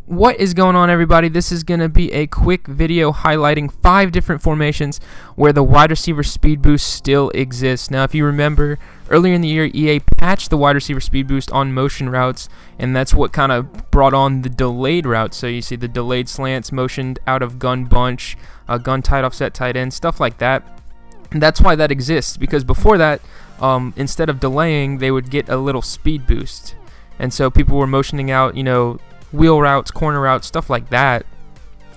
What is going on, everybody? This is going to be a quick video highlighting 5 different formations where the wide receiver speed boost still exists. Now, if you remember, earlier in the year, EA patched the wide receiver speed boost on motion routes, and that's what kind of brought on the delayed routes. So you see the delayed slants, motioned out of gun bunch, gun tight offset tight end, stuff like that. And that's why that exists, because before that, instead of delaying, they would get a little speed boost. And so people were motioning out, wheel routes, corner routes, stuff like that,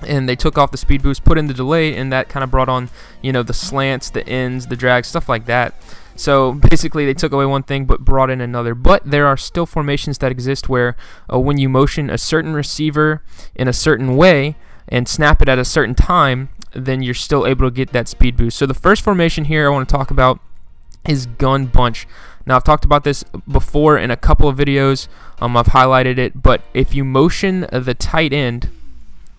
and they took off the speed boost, put in the delay, and that kind of brought on, the slants, the ends, the drags, stuff like that. So basically they took away one thing but brought in another. But there are still formations that exist where when you motion a certain receiver in a certain way and snap it at a certain time, then you're still able to get that speed boost. So the first formation here I want to talk about is gun bunch. Now, I've talked about this before in a couple of videos. I've highlighted it, but if you motion the tight end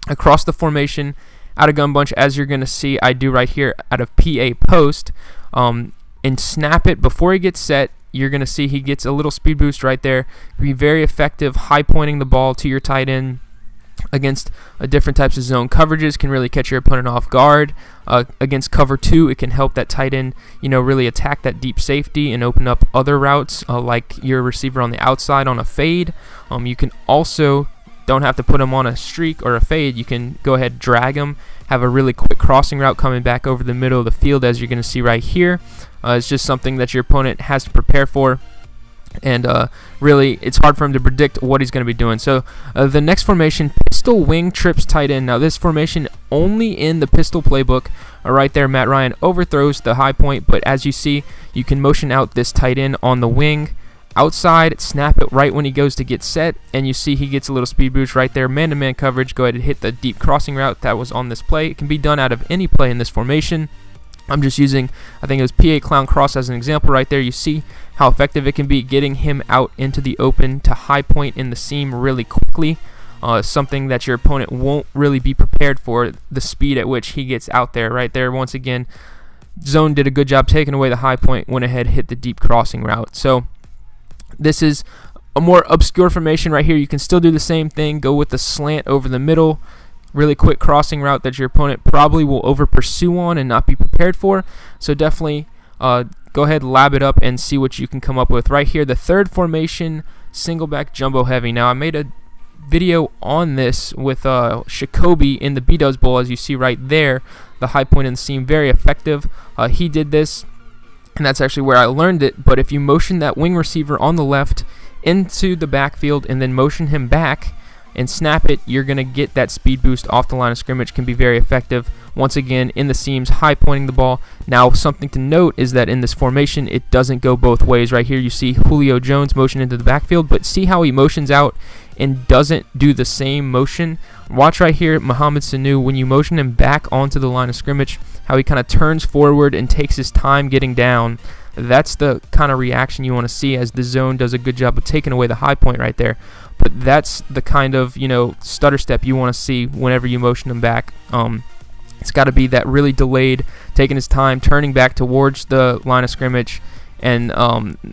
across the formation out of gun bunch, as you're going to see I do right here out of PA post, and snap it before he gets set, you're going to see he gets a little speed boost right there. Be very effective high pointing the ball to your tight end against different types of zone coverages. Can really catch your opponent off guard. Against cover 2, it can help that tight end really attack that deep safety and open up other routes, like your receiver on the outside on a fade. You can also don't have to put him on a streak or a fade. You can go ahead, drag him, have a really quick crossing route coming back over the middle of the field, as you're going to see right here. It's just something that your opponent has to prepare for, and really it's hard for him to predict what he's going to be doing. So the next formation, pistol wing trips tight end. Now this formation only in the pistol playbook. Right there, Matt Ryan overthrows the high point, but as you see, you can motion out this tight end on the wing outside, snap it right when he goes to get set, and you see he gets a little speed boost right there. Man-to-man coverage, go ahead and hit the deep crossing route that was on this play. It can be done out of any play in this formation. I'm just using, I think it was PA Clown Cross as an example right there. You see how effective it can be getting him out into the open to high point in the seam really quickly. Something that your opponent won't really be prepared for, the speed at which he gets out there. Right there, once again, zone did a good job taking away the high point, went ahead, hit the deep crossing route. So this is a more obscure formation right here. You can still do the same thing, go with the slant over the middle, really quick crossing route that your opponent probably will over pursue on and not be prepared for. So definitely go ahead, lab it up and see what you can come up with. Right here, the third formation, Singleback jumbo heavy. Now I made a video on this with Shakobi in the B-Dubs Bowl, as you see right there, the high point in the seam, very effective. He did this, and that's actually where I learned it. But if you motion that wing receiver on the left into the backfield and then motion him back and snap it, you're going to get that speed boost off the line of scrimmage. Can be very effective. Once again, in the seams, high pointing the ball. Now, something to note is that in this formation, it doesn't go both ways. Right here, you see Julio Jones motion into the backfield, but see how he motions out and doesn't do the same motion. Watch right here, Mohamed Sanu, when you motion him back onto the line of scrimmage, how he kind of turns forward and takes his time getting down. That's the kind of reaction you want to see, as the zone does a good job of taking away the high point right there. But that's the kind of stutter step you want to see whenever you motion him back. It's got to be that really delayed, taking his time, turning back towards the line of scrimmage, and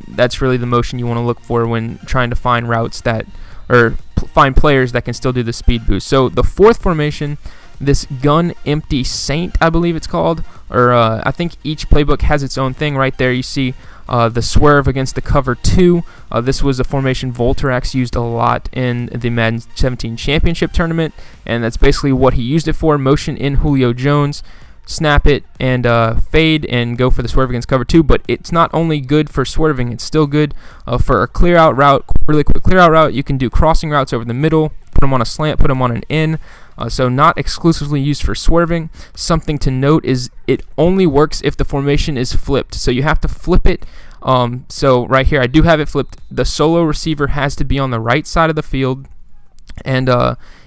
that's really the motion you want to look for when trying to find routes that, or find players that can still do the speed boost. So the fourth formation, this gun empty saint, I believe it's called, or I think each playbook has its own thing. Right there you see the swerve against the cover 2. This was a formation Volterax used a lot in the Madden 17 championship tournament, and that's basically what he used it for. Motion in Julio Jones, snap it, and fade and go for the swerve against cover 2. But it's not only good for swerving, it's still good for a clear out route, really quick clear out route. You can do crossing routes over the middle, put them on a slant, put them on an in. So not exclusively used for swerving. Something to note is it only works if the formation is flipped. So you have to flip it. So right here, I do have it flipped. The solo receiver has to be on the right side of the field, and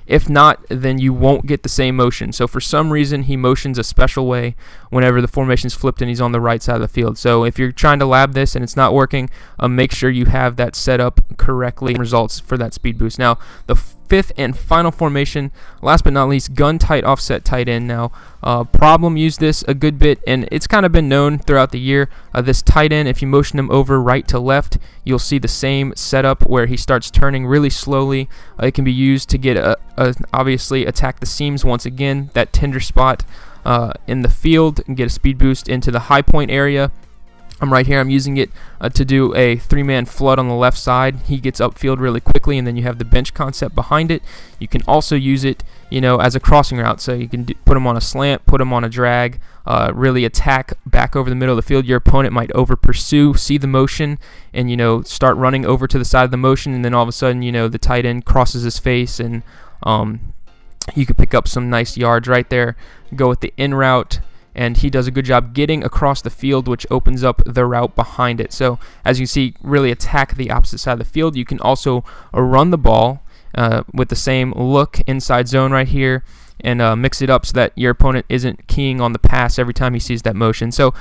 if not, then you won't get the same motion. So for some reason, he motions a special way whenever the formation's flipped and he's on the right side of the field. So if you're trying to lab this and it's not working, make sure you have that set up correctly. Results for that speed boost. Now, the fifth and final formation, last but not least, gun tight offset tight end. Now, Problem used this a good bit, and it's kind of been known throughout the year. This tight end, if you motion him over right to left, you'll see the same setup where he starts turning really slowly. It can be used to get obviously attack the seams once again, that tender spot in the field, and get a speed boost into the high point area. I'm right here. I'm using it to do a three-man flood on the left side. He gets upfield really quickly, and then you have the bench concept behind it. You can also use it, as a crossing route. So you can put him on a slant, put him on a drag, really attack back over the middle of the field. Your opponent might over pursue, see the motion, and start running over to the side of the motion, and then all of a sudden, the tight end crosses his face, and you could pick up some nice yards right there. Go with the in route, and he does a good job getting across the field, which opens up the route behind it. So as you see, really attack the opposite side of the field. You can also run the ball with the same look inside zone right here, and mix it up so that your opponent isn't keying on the pass every time he sees that motion. So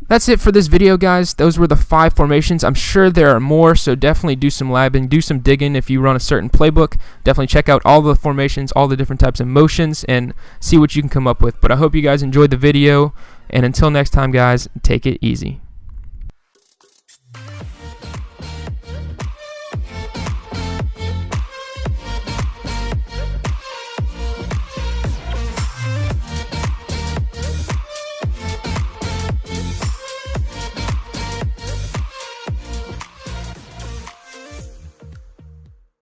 that's it for this video, guys. Those were the 5 formations. I'm sure there are more, so definitely do some labbing, do some digging if you run a certain playbook. Definitely check out all the formations, all the different types of motions, and see what you can come up with. But I hope you guys enjoyed the video, and until next time, guys, take it easy.